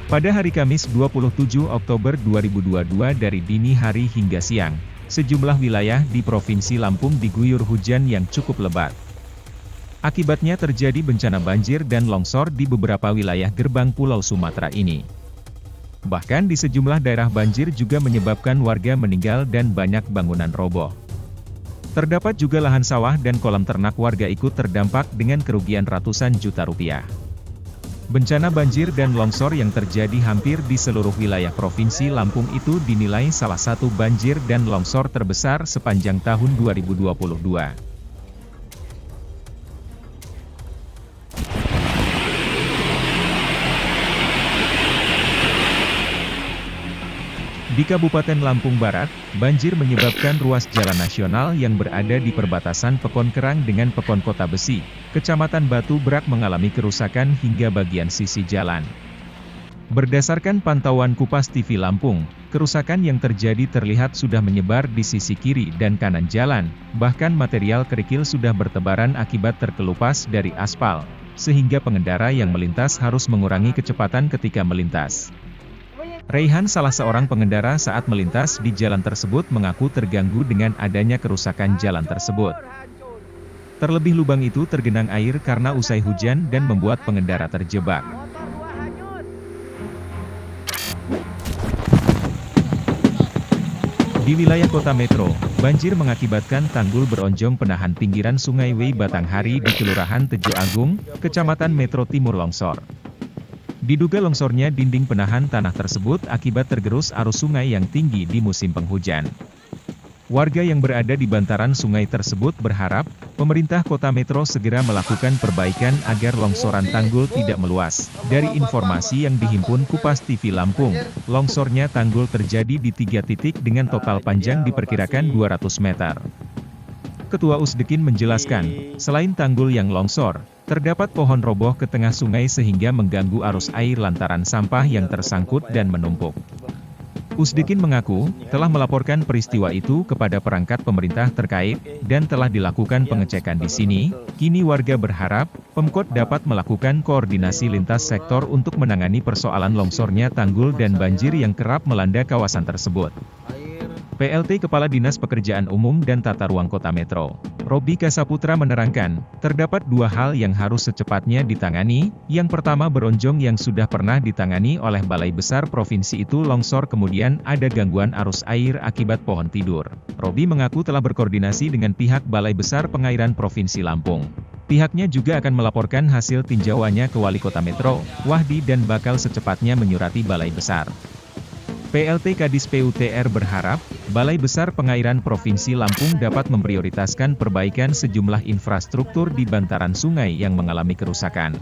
Pada hari Kamis 27 Oktober 2022 dari dini hari hingga siang, sejumlah wilayah di Provinsi Lampung diguyur hujan yang cukup lebat. Akibatnya terjadi bencana banjir dan longsor di beberapa wilayah gerbang Pulau Sumatera ini. Bahkan di sejumlah daerah banjir juga menyebabkan warga meninggal dan banyak bangunan roboh. Terdapat juga lahan sawah dan kolam ternak warga ikut terdampak dengan kerugian ratusan juta rupiah. Bencana banjir dan longsor yang terjadi hampir di seluruh wilayah Provinsi Lampung itu dinilai salah satu banjir dan longsor terbesar sepanjang tahun 2022. Di Kabupaten Lampung Barat, banjir menyebabkan ruas jalan nasional yang berada di perbatasan Pekon Kerang dengan Pekon Kota Besi, Kecamatan Batu Berak mengalami kerusakan hingga bagian sisi jalan. Berdasarkan pantauan Kupas TV Lampung, kerusakan yang terjadi terlihat sudah menyebar di sisi kiri dan kanan jalan, bahkan material kerikil sudah bertebaran akibat terkelupas dari aspal, sehingga pengendara yang melintas harus mengurangi kecepatan ketika melintas. Raihan, salah seorang pengendara saat melintas di jalan tersebut, mengaku terganggu dengan adanya kerusakan jalan tersebut. Terlebih lubang itu tergenang air karena usai hujan dan membuat pengendara terjebak. Di wilayah kota metro, banjir mengakibatkan tanggul beronjong penahan pinggiran Sungai Wei Batanghari di Kelurahan Tejo Agung, Kecamatan Metro Timur longsor. Diduga longsornya dinding penahan tanah tersebut akibat tergerus arus sungai yang tinggi di musim penghujan. Warga yang berada di bantaran sungai tersebut berharap, pemerintah kota metro segera melakukan perbaikan agar longsoran tanggul tidak meluas. Dari informasi yang dihimpun Kupas TV Lampung, longsornya tanggul terjadi di 3 titik dengan total panjang diperkirakan 200 meter. Ketua Usdekin menjelaskan, selain tanggul yang longsor, terdapat pohon roboh ke tengah sungai sehingga mengganggu arus air lantaran sampah yang tersangkut dan menumpuk. Usdekin mengaku, telah melaporkan peristiwa itu kepada perangkat pemerintah terkait, dan telah dilakukan pengecekan di sini. Kini warga berharap, Pemkot dapat melakukan koordinasi lintas sektor untuk menangani persoalan longsornya tanggul dan banjir yang kerap melanda kawasan tersebut. PLT Kepala Dinas Pekerjaan Umum dan Tata Ruang Kota Metro, Robi Kasaputra menerangkan, terdapat 2 hal yang harus secepatnya ditangani. Yang pertama, beronjong yang sudah pernah ditangani oleh Balai Besar Provinsi itu longsor, kemudian ada gangguan arus air akibat pohon tidur. Robi mengaku telah berkoordinasi dengan pihak Balai Besar Pengairan Provinsi Lampung. Pihaknya juga akan melaporkan hasil tinjauannya ke Wali Kota Metro, Wahdi, dan bakal secepatnya menyurati Balai Besar. PLT Kadis PUTR berharap, Balai Besar Pengairan Provinsi Lampung dapat memprioritaskan perbaikan sejumlah infrastruktur di bantaran sungai yang mengalami kerusakan.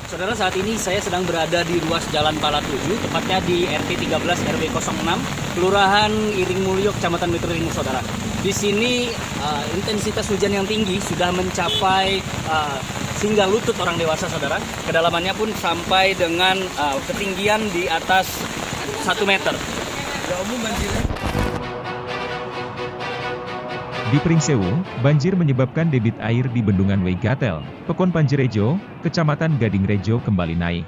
Saudara, saat ini saya sedang berada di ruas Jalan Pala 7, tepatnya di RT 13 RW 06, Kelurahan Iring Mulyo, Kecamatan Metro Timur, saudara. Di sini intensitas hujan yang tinggi sudah mencapai hingga lutut orang dewasa, saudara. Kedalamannya pun sampai dengan ketinggian di atas 1 meter. Di Pringsewu, banjir menyebabkan debit air di Bendungan Weigatel, Pekon Panjerejo, Kecamatan Gadingrejo kembali naik.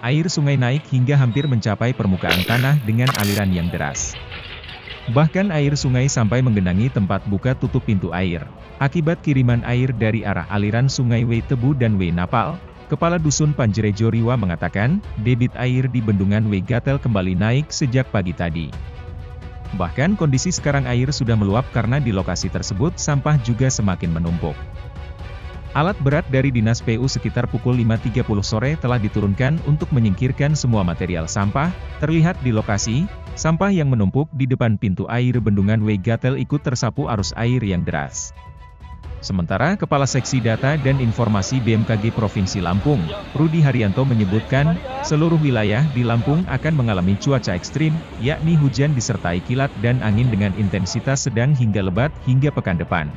Air sungai naik hingga hampir mencapai permukaan tanah dengan aliran yang deras. Bahkan air sungai sampai menggenangi tempat buka tutup pintu air. Akibat kiriman air dari arah aliran sungai Wei Tebu dan Wei Napal, Kepala Dusun Panjerejo Riwa mengatakan, debit air di Bendungan Weigatel kembali naik sejak pagi tadi. Bahkan kondisi sekarang air sudah meluap karena di lokasi tersebut sampah juga semakin menumpuk. Alat berat dari Dinas PU sekitar pukul 5.30 sore telah diturunkan untuk menyingkirkan semua material sampah. Terlihat di lokasi, sampah yang menumpuk di depan pintu air Bendungan Weigatel ikut tersapu arus air yang deras. Sementara Kepala Seksi Data dan Informasi BMKG Provinsi Lampung, Rudi Haryanto menyebutkan, seluruh wilayah di Lampung akan mengalami cuaca ekstrim, yakni hujan disertai kilat dan angin dengan intensitas sedang hingga lebat hingga pekan depan.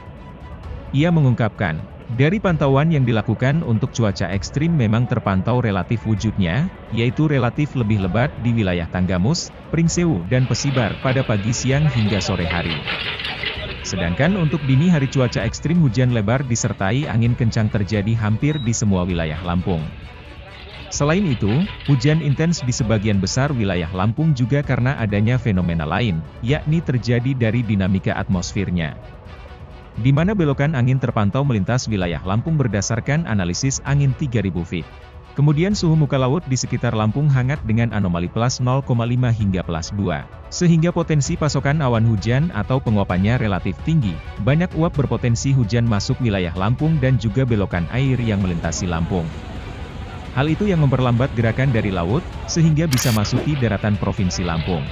Ia mengungkapkan, dari pantauan yang dilakukan untuk cuaca ekstrim memang terpantau relatif wujudnya, yaitu relatif lebih lebat di wilayah Tanggamus, Pringsewu dan Pesibar pada pagi, siang hingga sore hari. Sedangkan untuk dini hari cuaca ekstrim hujan lebar disertai angin kencang terjadi hampir di semua wilayah Lampung. Selain itu, hujan intens di sebagian besar wilayah Lampung juga karena adanya fenomena lain, yakni terjadi dari dinamika atmosfernya. Di mana belokan angin terpantau melintas wilayah Lampung berdasarkan analisis angin 3000 feet. Kemudian suhu muka laut di sekitar Lampung hangat dengan anomali plus 0,5 hingga plus 2. Sehingga potensi pasokan awan hujan atau penguapannya relatif tinggi. Banyak uap berpotensi hujan masuk wilayah Lampung dan juga belokan air yang melintasi Lampung. Hal itu yang memperlambat gerakan dari laut, sehingga bisa masuki daratan Provinsi Lampung.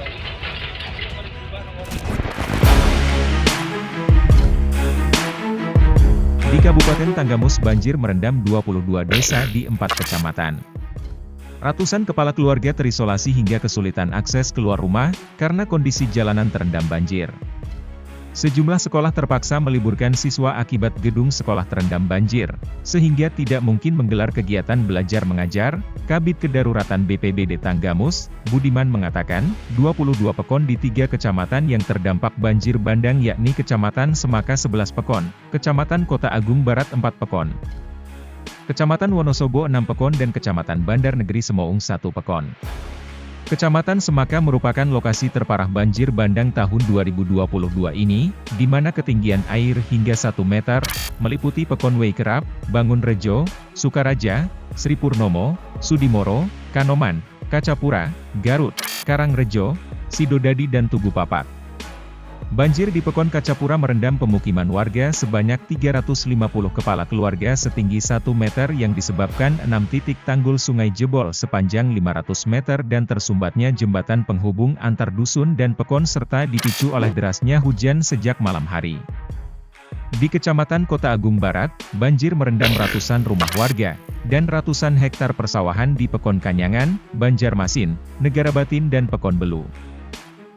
Di Kabupaten Tanggamus banjir merendam 22 desa di 4 kecamatan. Ratusan kepala keluarga terisolasi hingga kesulitan akses keluar rumah, karena kondisi jalanan terendam banjir. Sejumlah sekolah terpaksa meliburkan siswa akibat gedung sekolah terendam banjir, sehingga tidak mungkin menggelar kegiatan belajar mengajar. Kabid Kedaruratan BPBD Tanggamus, Budiman mengatakan, 22 pekon di 3 kecamatan yang terdampak banjir bandang yakni Kecamatan Semaka 11 pekon, Kecamatan Kota Agung Barat 4 pekon, Kecamatan Wonosobo 6 pekon dan Kecamatan Bandar Negeri Semoung 1 pekon. Kecamatan Semaka merupakan lokasi terparah banjir bandang tahun 2022 ini, di mana ketinggian air hingga 1 meter, meliputi Pekon Weikerap, Bangunrejo, Sukaraja, Sri Purnomo, Sudimoro, Kanoman, Kacapura, Garut, Karangrejo, Sidodadi dan Tugu Papat. Banjir di Pekon Kacapura merendam pemukiman warga sebanyak 350 kepala keluarga setinggi 1 meter yang disebabkan 6 titik tanggul sungai jebol sepanjang 500 meter dan tersumbatnya jembatan penghubung antar dusun dan Pekon serta dipicu oleh derasnya hujan sejak malam hari. Di Kecamatan Kota Agung Barat, banjir merendam ratusan rumah warga, dan ratusan hektar persawahan di Pekon Kanyangan, Banjarmasin, Negara Batin dan Pekon Belu.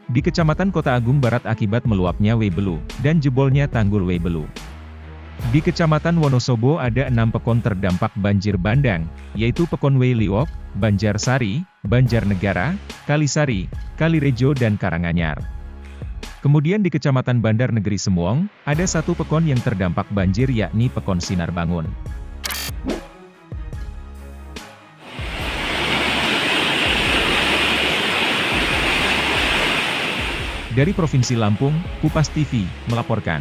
Di Kecamatan Kota Agung Barat akibat meluapnya Webelu, dan jebolnya tanggul Webelu. Di Kecamatan Wonosobo ada 6 pekon terdampak banjir bandang, yaitu Pekon Weliok, Banjarsari, Banjarnegara, Kalisari, Kalirejo dan Karanganyar. Kemudian di Kecamatan Bandar Negeri Semoung, ada 1 pekon yang terdampak banjir yakni Pekon Sinar Bangun. Dari Provinsi Lampung, Kupas TV melaporkan.